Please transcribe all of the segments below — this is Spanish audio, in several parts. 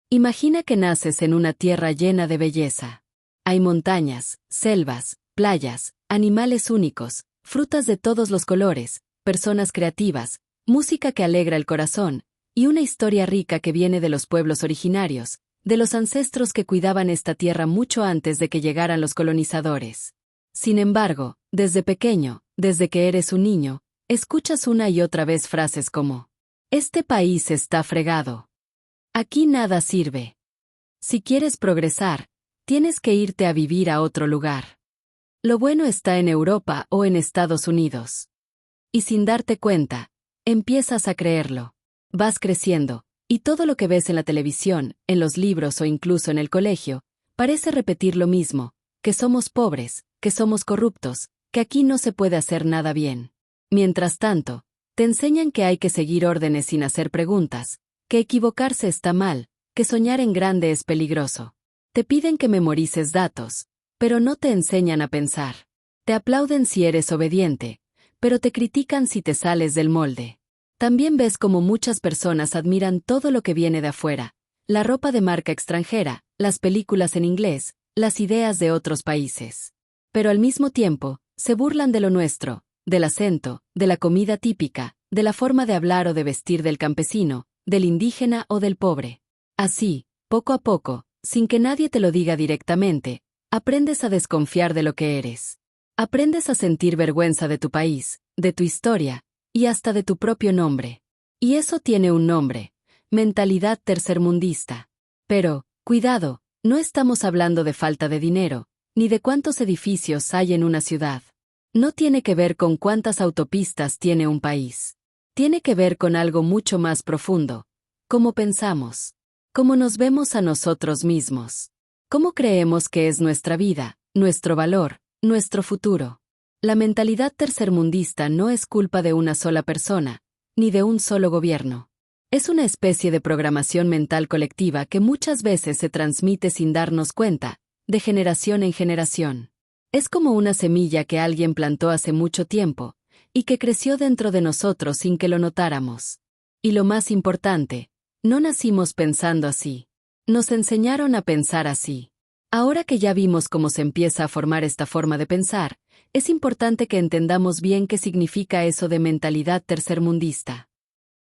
Imagina que naces en una tierra llena de belleza. Hay montañas, selvas, playas, animales únicos, frutas de todos los colores, personas creativas, música que alegra el corazón, y una historia rica que viene de los pueblos originarios, de los ancestros que cuidaban esta tierra mucho antes de que llegaran los colonizadores. Sin embargo, desde pequeño, desde que eres un niño, escuchas una y otra vez frases como: "Este país está fregado. Aquí nada sirve. Si quieres progresar, tienes que irte a vivir a otro lugar. Lo bueno está en Europa o en Estados Unidos". Y sin darte cuenta, empiezas a creerlo. Vas creciendo, y todo lo que ves en la televisión, en los libros o incluso en el colegio, parece repetir lo mismo: que somos pobres, que somos corruptos, que aquí no se puede hacer nada bien. Mientras tanto, te enseñan que hay que seguir órdenes sin hacer preguntas, que equivocarse está mal, que soñar en grande es peligroso. Te piden que memorices datos, pero no te enseñan a pensar. Te aplauden si eres obediente, pero te critican si te sales del molde. También ves cómo muchas personas admiran todo lo que viene de afuera: la ropa de marca extranjera, las películas en inglés, las ideas de otros países. Pero al mismo tiempo, se burlan de lo nuestro, del acento, de la comida típica, de la forma de hablar o de vestir del campesino, del indígena o del pobre. Así, poco a poco, sin que nadie te lo diga directamente, aprendes a desconfiar de lo que eres. Aprendes a sentir vergüenza de tu país, de tu historia, y hasta de tu propio nombre. Y eso tiene un nombre: mentalidad tercermundista. Pero, cuidado, no estamos hablando de falta de dinero, ni de cuántos edificios hay en una ciudad. No tiene que ver con cuántas autopistas tiene un país. Tiene que ver con algo mucho más profundo: cómo pensamos, cómo nos vemos a nosotros mismos, cómo creemos que es nuestra vida, nuestro valor, nuestro futuro. La mentalidad tercermundista no es culpa de una sola persona, ni de un solo gobierno. Es una especie de programación mental colectiva que muchas veces se transmite sin darnos cuenta, de generación en generación. Es como una semilla que alguien plantó hace mucho tiempo, y que creció dentro de nosotros sin que lo notáramos. Y lo más importante, no nacimos pensando así. Nos enseñaron a pensar así. Ahora que ya vimos cómo se empieza a formar esta forma de pensar, es importante que entendamos bien qué significa eso de mentalidad tercermundista.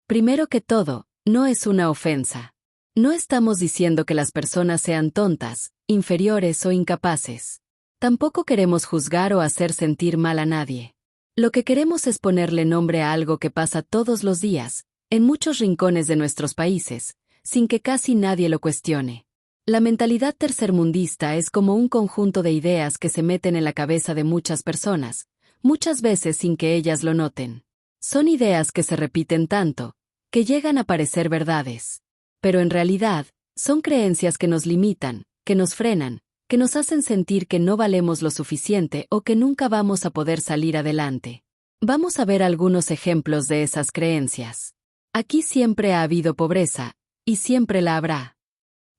Primero que todo, no es una ofensa. No estamos diciendo que las personas sean tontas, inferiores o incapaces. Tampoco queremos juzgar o hacer sentir mal a nadie. Lo que queremos es ponerle nombre a algo que pasa todos los días, en muchos rincones de nuestros países, sin que casi nadie lo cuestione. La mentalidad tercermundista es como un conjunto de ideas que se meten en la cabeza de muchas personas, muchas veces sin que ellas lo noten. Son ideas que se repiten tanto, que llegan a parecer verdades. Pero en realidad, son creencias que nos limitan, que nos frenan, que nos hacen sentir que no valemos lo suficiente o que nunca vamos a poder salir adelante. Vamos a ver algunos ejemplos de esas creencias. Aquí siempre ha habido pobreza, y siempre la habrá.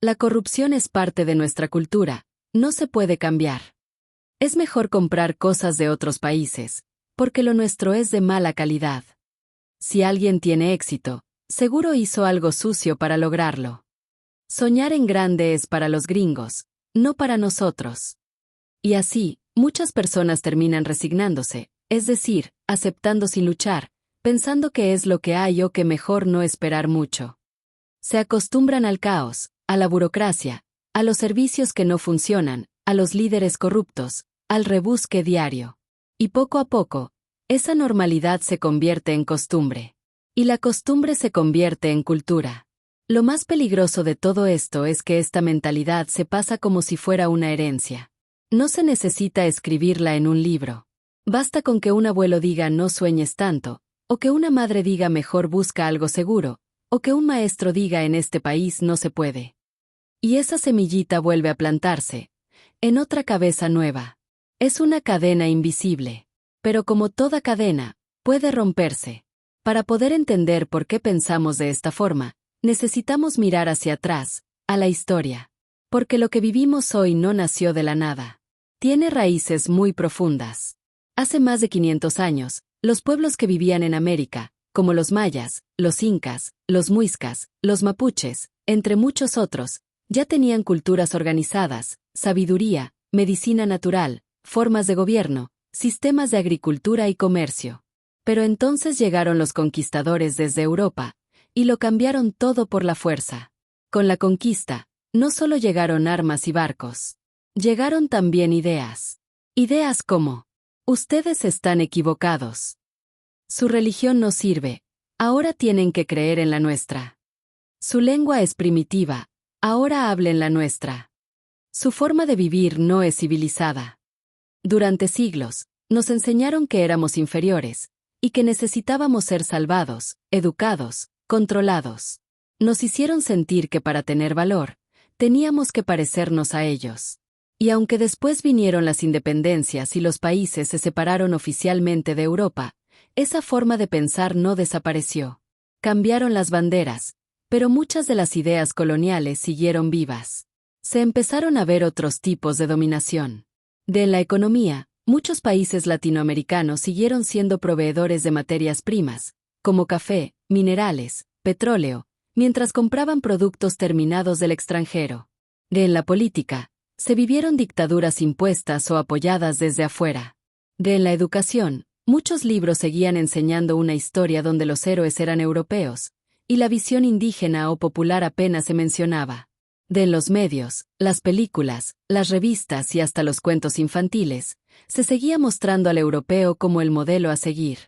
La corrupción es parte de nuestra cultura, no se puede cambiar. Es mejor comprar cosas de otros países, porque lo nuestro es de mala calidad. Si alguien tiene éxito, seguro hizo algo sucio para lograrlo. Soñar en grande es para los gringos, no para nosotros. Y así, muchas personas terminan resignándose, es decir, aceptando sin luchar, pensando que es lo que hay o que mejor no esperar mucho. Se acostumbran al caos, a la burocracia, a los servicios que no funcionan, a los líderes corruptos, al rebusque diario. Y poco a poco, esa normalidad se convierte en costumbre. Y la costumbre se convierte en cultura. Lo más peligroso de todo esto es que esta mentalidad se pasa como si fuera una herencia. No se necesita escribirla en un libro. Basta con que un abuelo diga no sueñes tanto, o que una madre diga mejor busca algo seguro, o que un maestro diga en este país no se puede. Y esa semillita vuelve a plantarse, en otra cabeza nueva. Es una cadena invisible. Pero como toda cadena, puede romperse. Para poder entender por qué pensamos de esta forma, necesitamos mirar hacia atrás, a la historia. Porque lo que vivimos hoy no nació de la nada. Tiene raíces muy profundas. Hace más de 500 años, los pueblos que vivían en América, como los mayas, los incas, los muiscas, los mapuches, entre muchos otros, ya tenían culturas organizadas, sabiduría, medicina natural, formas de gobierno, sistemas de agricultura y comercio. Pero entonces llegaron los conquistadores desde Europa, y lo cambiaron todo por la fuerza. Con la conquista, no solo llegaron armas y barcos. Llegaron también ideas. Ideas como: ustedes están equivocados. Su religión no sirve, ahora tienen que creer en la nuestra. Su lengua es primitiva, ahora hablen la nuestra. Su forma de vivir no es civilizada. Durante siglos, nos enseñaron que éramos inferiores, y que necesitábamos ser salvados, educados, controlados. Nos hicieron sentir que para tener valor, teníamos que parecernos a ellos. Y aunque después vinieron las independencias y los países se separaron oficialmente de Europa, esa forma de pensar no desapareció. Cambiaron las banderas, pero muchas de las ideas coloniales siguieron vivas. Se empezaron a ver otros tipos de dominación. De la economía, muchos países latinoamericanos siguieron siendo proveedores de materias primas, como café, minerales, petróleo, mientras compraban productos terminados del extranjero. De la política, se vivieron dictaduras impuestas o apoyadas desde afuera. De la educación, muchos libros seguían enseñando una historia donde los héroes eran europeos, y la visión indígena o popular apenas se mencionaba. De los medios, las películas, las revistas y hasta los cuentos infantiles, se seguía mostrando al europeo como el modelo a seguir.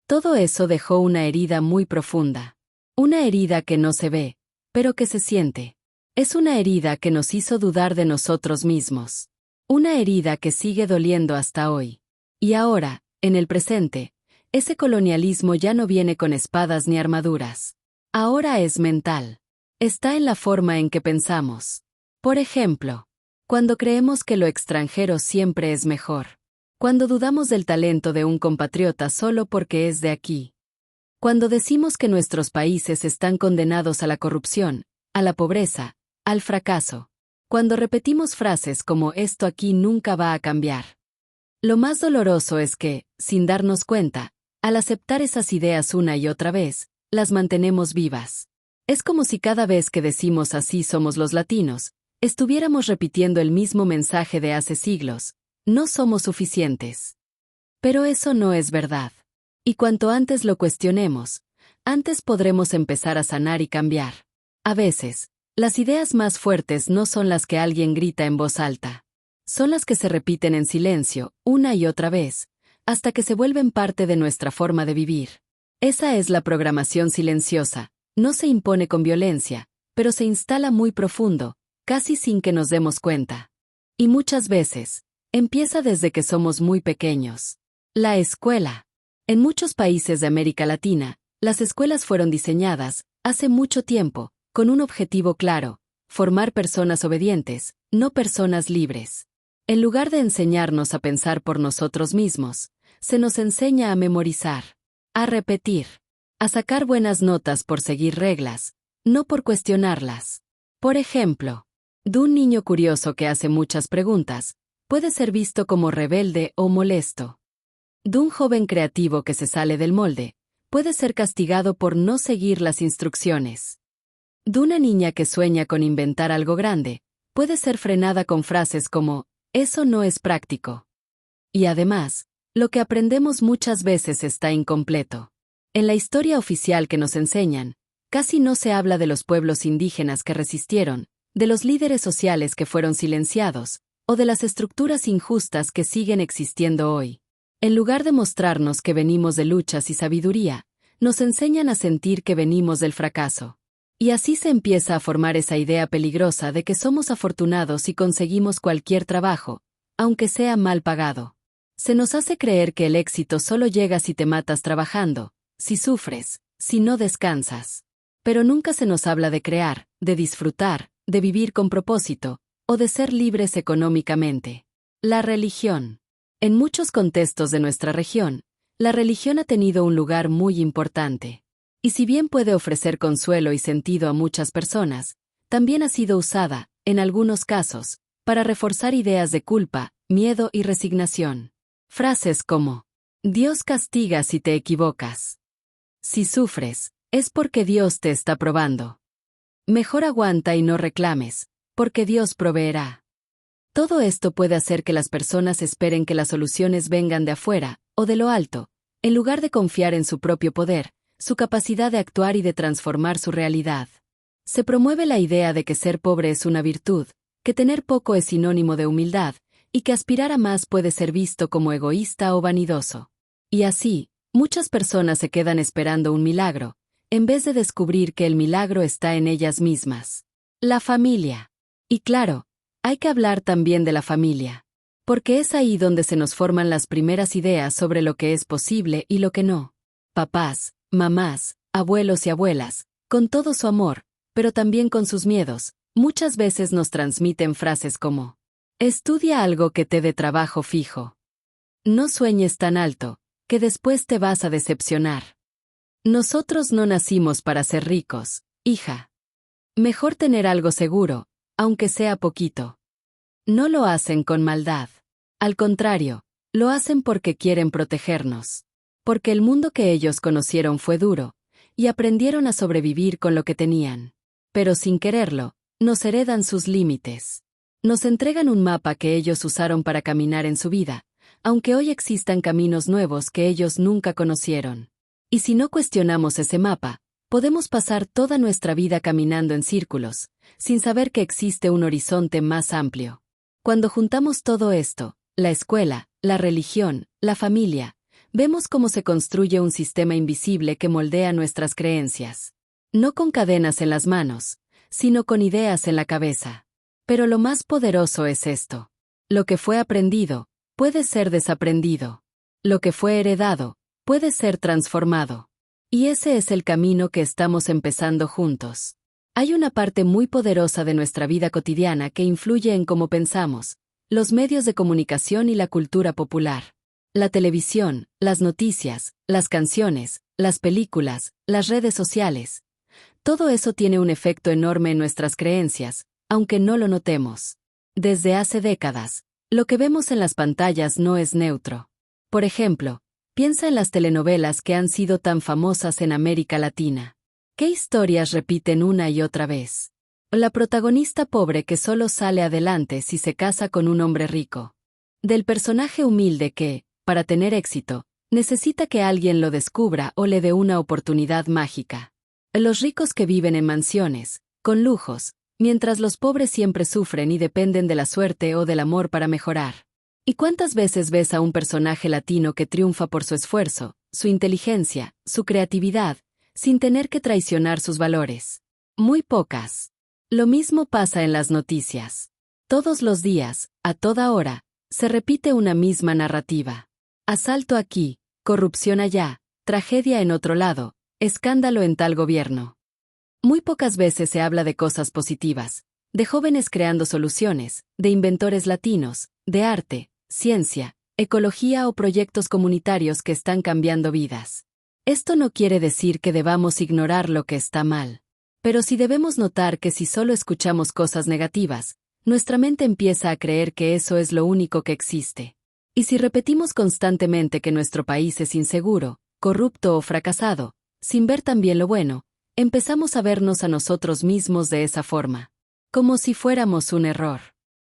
Todo eso dejó una herida muy profunda. Una herida que no se ve, pero que se siente. Es una herida que nos hizo dudar de nosotros mismos. Una herida que sigue doliendo hasta hoy. Y ahora, en el presente, ese colonialismo ya no viene con espadas ni armaduras. Ahora es mental. Está en la forma en que pensamos. Por ejemplo, cuando creemos que lo extranjero siempre es mejor. Cuando dudamos del talento de un compatriota solo porque es de aquí. Cuando decimos que nuestros países están condenados a la corrupción, a la pobreza, al fracaso. Cuando repetimos frases como "esto aquí nunca va a cambiar". Lo más doloroso es que, sin darnos cuenta, al aceptar esas ideas una y otra vez, las mantenemos vivas. Es como si cada vez que decimos "así somos los latinos", estuviéramos repitiendo el mismo mensaje de hace siglos: no somos suficientes. Pero eso no es verdad. Y cuanto antes lo cuestionemos, antes podremos empezar a sanar y cambiar. A veces, las ideas más fuertes no son las que alguien grita en voz alta. Son las que se repiten en silencio, una y otra vez, hasta que se vuelven parte de nuestra forma de vivir. Esa es la programación silenciosa. No se impone con violencia, pero se instala muy profundo, casi sin que nos demos cuenta. Y muchas veces, empieza desde que somos muy pequeños. La escuela. En muchos países de América Latina, las escuelas fueron diseñadas, hace mucho tiempo, con un objetivo claro: formar personas obedientes, no personas libres. En lugar de enseñarnos a pensar por nosotros mismos, se nos enseña a memorizar, a repetir, a sacar buenas notas por seguir reglas, no por cuestionarlas. Por ejemplo, de un niño curioso que hace muchas preguntas, puede ser visto como rebelde o molesto. De un joven creativo que se sale del molde, puede ser castigado por no seguir las instrucciones. De una niña que sueña con inventar algo grande, puede ser frenada con frases como "eso no es práctico". Y además, lo que aprendemos muchas veces está incompleto. En la historia oficial que nos enseñan, casi no se habla de los pueblos indígenas que resistieron, de los líderes sociales que fueron silenciados, o de las estructuras injustas que siguen existiendo hoy. En lugar de mostrarnos que venimos de luchas y sabiduría, nos enseñan a sentir que venimos del fracaso. Y así se empieza a formar esa idea peligrosa de que somos afortunados si conseguimos cualquier trabajo, aunque sea mal pagado. Se nos hace creer que el éxito solo llega si te matas trabajando, si sufres, si no descansas. Pero nunca se nos habla de crear, de disfrutar, de vivir con propósito, o de ser libres económicamente. La religión. En muchos contextos de nuestra región, la religión ha tenido un lugar muy importante. Y si bien puede ofrecer consuelo y sentido a muchas personas, también ha sido usada, en algunos casos, para reforzar ideas de culpa, miedo y resignación. Frases como: Dios castiga si te equivocas. Si sufres, es porque Dios te está probando. Mejor aguanta y no reclames, porque Dios proveerá. Todo esto puede hacer que las personas esperen que las soluciones vengan de afuera, o de lo alto, en lugar de confiar en su propio poder, su capacidad de actuar y de transformar su realidad. Se promueve la idea de que ser pobre es una virtud, que tener poco es sinónimo de humildad, y que aspirar a más puede ser visto como egoísta o vanidoso. Y así, muchas personas se quedan esperando un milagro, en vez de descubrir que el milagro está en ellas mismas. La familia. Y claro, hay que hablar también de la familia, porque es ahí donde se nos forman las primeras ideas sobre lo que es posible y lo que no. Papás, mamás, abuelos y abuelas, con todo su amor, pero también con sus miedos, muchas veces nos transmiten frases como: estudia algo que te dé trabajo fijo. No sueñes tan alto, que después te vas a decepcionar. Nosotros no nacimos para ser ricos, hija. Mejor tener algo seguro, aunque sea poquito. No lo hacen con maldad. Al contrario, lo hacen porque quieren protegernos. Porque el mundo que ellos conocieron fue duro, y aprendieron a sobrevivir con lo que tenían. Pero sin quererlo, nos heredan sus límites. Nos entregan un mapa que ellos usaron para caminar en su vida, aunque hoy existan caminos nuevos que ellos nunca conocieron. Y si no cuestionamos ese mapa, podemos pasar toda nuestra vida caminando en círculos, sin saber que existe un horizonte más amplio. Cuando juntamos todo esto, la escuela, la religión, la familia, vemos cómo se construye un sistema invisible que moldea nuestras creencias. No con cadenas en las manos, sino con ideas en la cabeza. Pero lo más poderoso es esto. Lo que fue aprendido, puede ser desaprendido. Lo que fue heredado, puede ser transformado. Y ese es el camino que estamos empezando juntos. Hay una parte muy poderosa de nuestra vida cotidiana que influye en cómo pensamos: los medios de comunicación y la cultura popular. La televisión, las noticias, las canciones, las películas, las redes sociales. Todo eso tiene un efecto enorme en nuestras creencias, aunque no lo notemos. Desde hace décadas, lo que vemos en las pantallas no es neutro. Por ejemplo, piensa en las telenovelas que han sido tan famosas en América Latina. ¿Qué historias repiten una y otra vez? La protagonista pobre que solo sale adelante si se casa con un hombre rico. Del personaje humilde que, para tener éxito, necesita que alguien lo descubra o le dé una oportunidad mágica. Los ricos que viven en mansiones, con lujos, mientras los pobres siempre sufren y dependen de la suerte o del amor para mejorar. ¿Y cuántas veces ves a un personaje latino que triunfa por su esfuerzo, su inteligencia, su creatividad, sin tener que traicionar sus valores? Muy pocas. Lo mismo pasa en las noticias. Todos los días, a toda hora, se repite una misma narrativa. Asalto aquí, corrupción allá, tragedia en otro lado, escándalo en tal gobierno. Muy pocas veces se habla de cosas positivas, de jóvenes creando soluciones, de inventores latinos, de arte, ciencia, ecología o proyectos comunitarios que están cambiando vidas. Esto no quiere decir que debamos ignorar lo que está mal. Pero sí debemos notar que si solo escuchamos cosas negativas, nuestra mente empieza a creer que eso es lo único que existe. Y si repetimos constantemente que nuestro país es inseguro, corrupto o fracasado, sin ver también lo bueno, empezamos a vernos a nosotros mismos de esa forma. Como si fuéramos un error.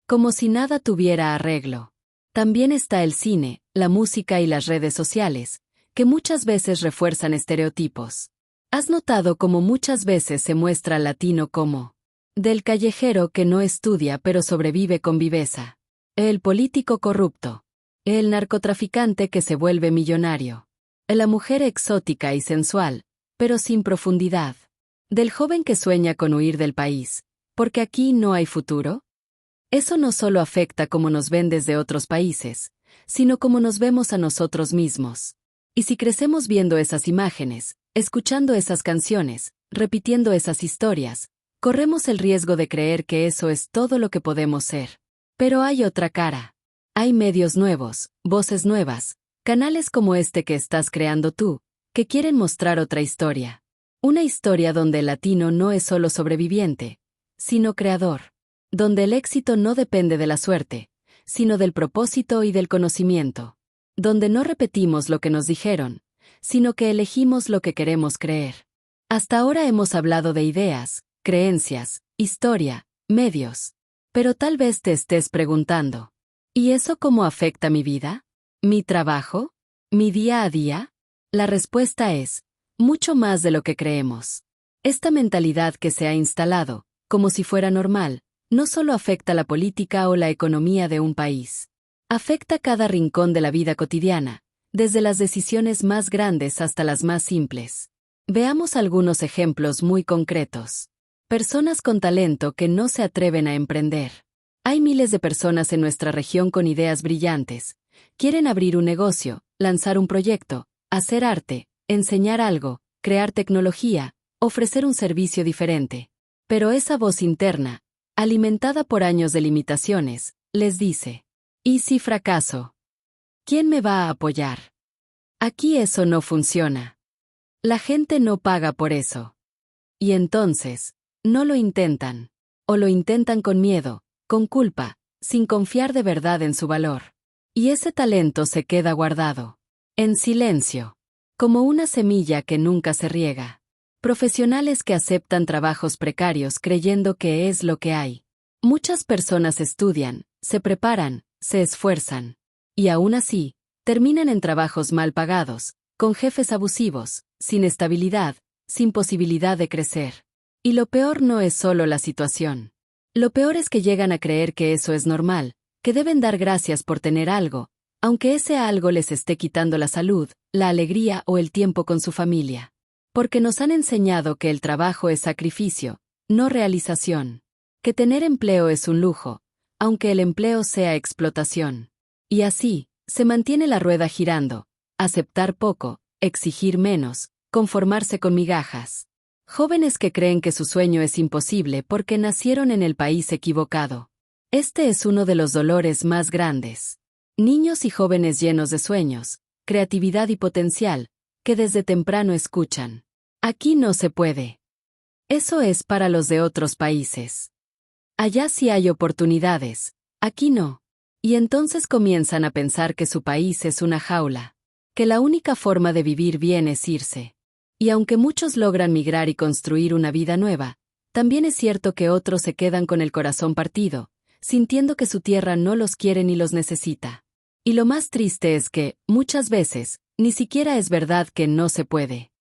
Como si nada tuviera arreglo. También está el cine, la música y las redes sociales, que muchas veces refuerzan estereotipos. ¿Has notado cómo muchas veces se muestra al latino como del callejero que no estudia pero sobrevive con viveza? El político corrupto. El narcotraficante que se vuelve millonario. La mujer exótica y sensual, pero sin profundidad. Del joven que sueña con huir del país, porque aquí no hay futuro. Eso no solo afecta cómo nos ven desde otros países, sino cómo nos vemos a nosotros mismos. Y si crecemos viendo esas imágenes, escuchando esas canciones, repitiendo esas historias, corremos el riesgo de creer que eso es todo lo que podemos ser. Pero hay otra cara. Hay medios nuevos, voces nuevas, canales como este que estás creando tú, que quieren mostrar otra historia. Una historia donde el latino no es solo sobreviviente, sino creador. Donde el éxito no depende de la suerte, sino del propósito y del conocimiento. Donde no repetimos lo que nos dijeron, sino que elegimos lo que queremos creer. Hasta ahora hemos hablado de ideas, creencias, historia, medios. Pero tal vez te estés preguntando, ¿y eso cómo afecta mi vida? ¿Mi trabajo? ¿Mi día a día? La respuesta es, mucho más de lo que creemos. Esta mentalidad que se ha instalado, como si fuera normal, no solo afecta la política o la economía de un país. Afecta cada rincón de la vida cotidiana, desde las decisiones más grandes hasta las más simples. Veamos algunos ejemplos muy concretos. Personas con talento que no se atreven a emprender. Hay miles de personas en nuestra región con ideas brillantes. Quieren abrir un negocio, lanzar un proyecto, hacer arte, enseñar algo, crear tecnología, ofrecer un servicio diferente. Pero esa voz interna, alimentada por años de limitaciones, les dice, ¿y si fracaso? ¿Quién me va a apoyar? Aquí eso no funciona. La gente no paga por eso. Y entonces, no lo intentan. O lo intentan con miedo, con culpa, sin confiar de verdad en su valor. Y ese talento se queda guardado. En silencio. Como una semilla que nunca se riega. Profesionales que aceptan trabajos precarios creyendo que es lo que hay. Muchas personas estudian, se preparan, se esfuerzan. Y aún así, terminan en trabajos mal pagados, con jefes abusivos, sin estabilidad, sin posibilidad de crecer. Y lo peor no es solo la situación. Lo peor es que llegan a creer que eso es normal, que deben dar gracias por tener algo, aunque ese algo les esté quitando la salud, la alegría o el tiempo con su familia. Porque nos han enseñado que el trabajo es sacrificio, no realización. Que tener empleo es un lujo, aunque el empleo sea explotación. Y así, se mantiene la rueda girando, aceptar poco, exigir menos, conformarse con migajas. Jóvenes que creen que su sueño es imposible porque nacieron en el país equivocado. Este es uno de los dolores más grandes. Niños y jóvenes llenos de sueños, creatividad y potencial, que desde temprano escuchan. Aquí no se puede. Eso es para los de otros países. Allá sí hay oportunidades, aquí no. Y entonces comienzan a pensar que su país es una jaula, que la única forma de vivir bien es irse. Y aunque muchos logran migrar y construir una vida nueva, también es cierto que otros se quedan con el corazón partido, sintiendo que su tierra no los quiere ni los necesita. Y lo más triste es que, muchas veces, ni siquiera es verdad que no se puede.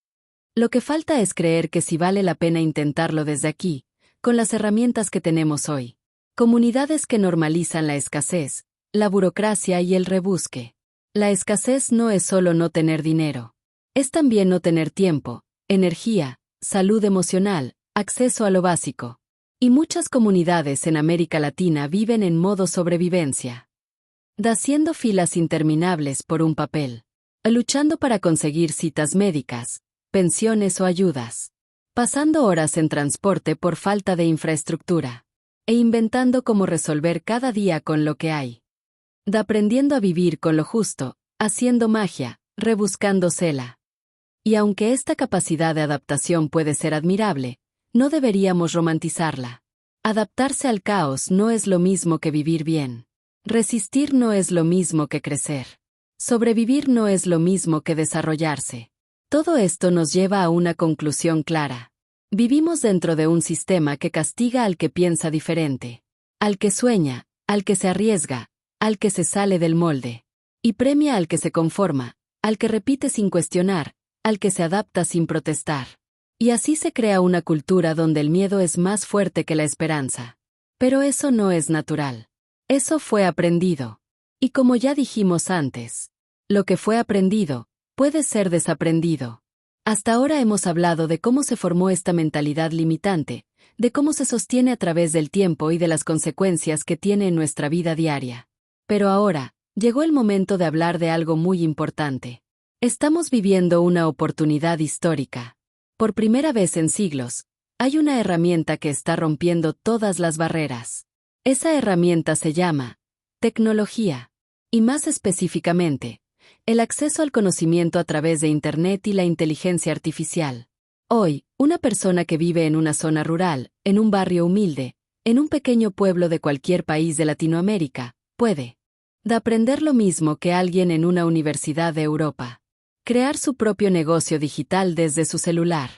Lo que falta es creer que sí vale la pena intentarlo desde aquí, con las herramientas que tenemos hoy. Comunidades que normalizan la escasez, la burocracia y el rebusque. La escasez no es solo no tener dinero. Es también no tener tiempo, energía, salud emocional, acceso a lo básico. Y muchas comunidades en América Latina viven en modo sobrevivencia. Haciendo filas interminables por un papel. Luchando para conseguir citas médicas, pensiones o ayudas. Pasando horas en transporte por falta de infraestructura. E inventando cómo resolver cada día con lo que hay. Aprendiendo a vivir con lo justo, haciendo magia, rebuscándosela. Y aunque esta capacidad de adaptación puede ser admirable, no deberíamos romantizarla. Adaptarse al caos no es lo mismo que vivir bien. Resistir no es lo mismo que crecer. Sobrevivir no es lo mismo que desarrollarse. Todo esto nos lleva a una conclusión clara. Vivimos dentro de un sistema que castiga al que piensa diferente, al que sueña, al que se arriesga, al que se sale del molde, y premia al que se conforma, al que repite sin cuestionar, al que se adapta sin protestar. Y así se crea una cultura donde el miedo es más fuerte que la esperanza. Pero eso no es natural. Eso fue aprendido. Y como ya dijimos antes, lo que fue aprendido, puede ser desaprendido. Hasta ahora hemos hablado de cómo se formó esta mentalidad limitante, de cómo se sostiene a través del tiempo y de las consecuencias que tiene en nuestra vida diaria. Pero ahora, llegó el momento de hablar de algo muy importante. Estamos viviendo una oportunidad histórica. Por primera vez en siglos, hay una herramienta que está rompiendo todas las barreras. Esa herramienta se llama tecnología. Y más específicamente, el acceso al conocimiento a través de Internet y la inteligencia artificial. Hoy, una persona que vive en una zona rural, en un barrio humilde, en un pequeño pueblo de cualquier país de Latinoamérica, puede aprender lo mismo que alguien en una universidad de Europa. Crear su propio negocio digital desde su celular.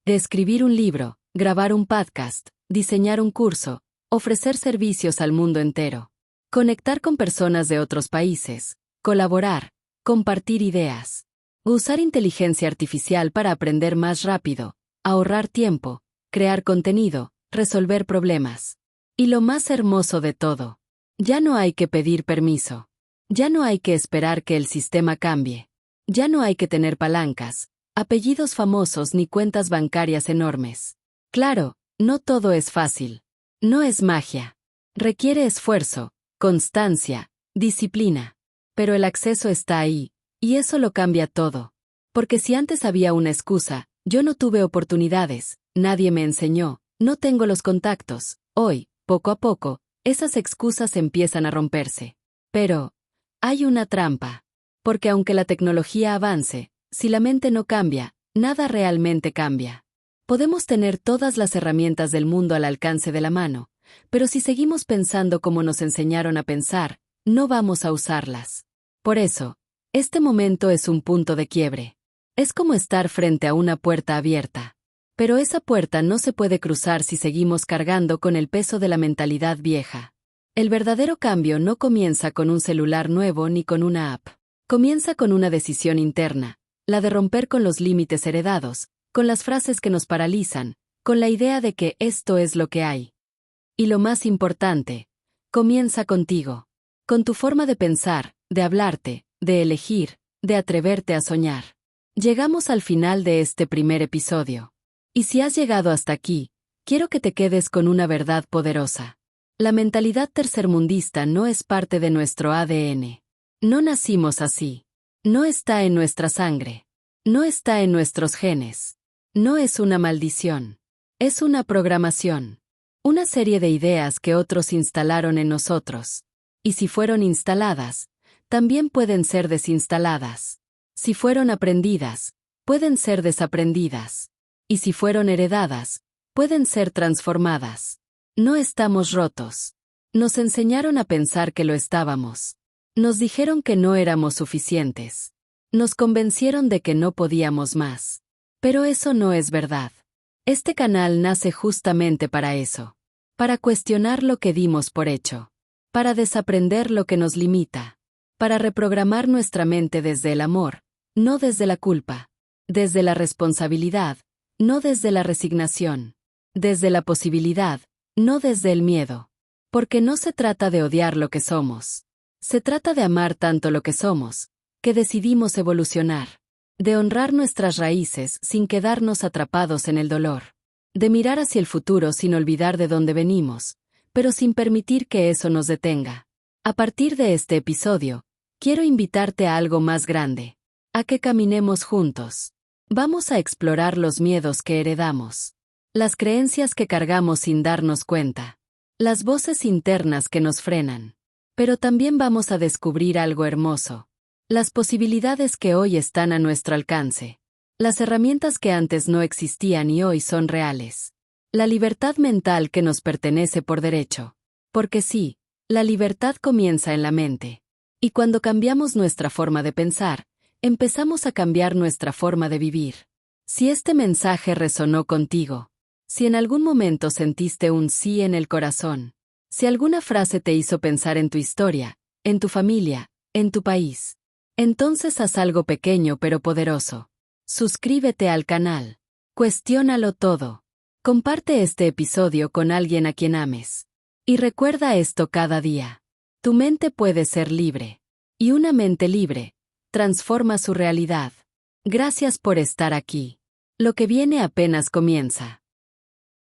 De escribir un libro, grabar un podcast, diseñar un curso, ofrecer servicios al mundo entero, conectar con personas de otros países, colaborar, compartir ideas, usar inteligencia artificial para aprender más rápido, ahorrar tiempo, crear contenido, resolver problemas. Y lo más hermoso de todo, ya no hay que pedir permiso. Ya no hay que esperar que el sistema cambie. Ya no hay que tener palancas, apellidos famosos ni cuentas bancarias enormes. Claro, no todo es fácil. No es magia. Requiere esfuerzo, constancia, disciplina. Pero el acceso está ahí, y eso lo cambia todo. Porque si antes había una excusa, yo no tuve oportunidades, nadie me enseñó, no tengo los contactos, hoy, poco a poco, esas excusas empiezan a romperse. Pero hay una trampa. Porque aunque la tecnología avance, si la mente no cambia, nada realmente cambia. Podemos tener todas las herramientas del mundo al alcance de la mano, pero si seguimos pensando como nos enseñaron a pensar, no vamos a usarlas. Por eso, este momento es un punto de quiebre. Es como estar frente a una puerta abierta. Pero esa puerta no se puede cruzar si seguimos cargando con el peso de la mentalidad vieja. El verdadero cambio no comienza con un celular nuevo ni con una app. Comienza con una decisión interna, la de romper con los límites heredados, con las frases que nos paralizan, con la idea de que esto es lo que hay. Y lo más importante, comienza contigo. Con tu forma de pensar, de hablarte, de elegir, de atreverte a soñar. Llegamos al final de este primer episodio. Y si has llegado hasta aquí, quiero que te quedes con una verdad poderosa. La mentalidad tercermundista no es parte de nuestro ADN. No nacimos así. No está en nuestra sangre. No está en nuestros genes. No es una maldición. Es una programación. Una serie de ideas que otros instalaron en nosotros. Y si fueron instaladas, también pueden ser desinstaladas. Si fueron aprendidas, pueden ser desaprendidas. Y si fueron heredadas, pueden ser transformadas. No estamos rotos. Nos enseñaron a pensar que lo estábamos. Nos dijeron que no éramos suficientes. Nos convencieron de que no podíamos más. Pero eso no es verdad. Este canal nace justamente para eso. Para cuestionar lo que dimos por hecho. Para desaprender lo que nos limita. Para reprogramar nuestra mente desde el amor, no desde la culpa. Desde la responsabilidad, no desde la resignación. Desde la posibilidad, no desde el miedo. Porque no se trata de odiar lo que somos. Se trata de amar tanto lo que somos, que decidimos evolucionar. De honrar nuestras raíces sin quedarnos atrapados en el dolor. De mirar hacia el futuro sin olvidar de dónde venimos, pero sin permitir que eso nos detenga. A partir de este episodio, quiero invitarte a algo más grande. A que caminemos juntos. Vamos a explorar los miedos que heredamos. Las creencias que cargamos sin darnos cuenta. Las voces internas que nos frenan. Pero también vamos a descubrir algo hermoso. Las posibilidades que hoy están a nuestro alcance. Las herramientas que antes no existían y hoy son reales. La libertad mental que nos pertenece por derecho. Porque sí, la libertad comienza en la mente. Y cuando cambiamos nuestra forma de pensar, empezamos a cambiar nuestra forma de vivir. Si este mensaje resonó contigo, si en algún momento sentiste un sí en el corazón, si alguna frase te hizo pensar en tu historia, en tu familia, en tu país, entonces haz algo pequeño pero poderoso. Suscríbete al canal. Cuestiónalo todo. Comparte este episodio con alguien a quien ames. Y recuerda esto cada día. Tu mente puede ser libre. Y una mente libre transforma su realidad. Gracias por estar aquí. Lo que viene apenas comienza.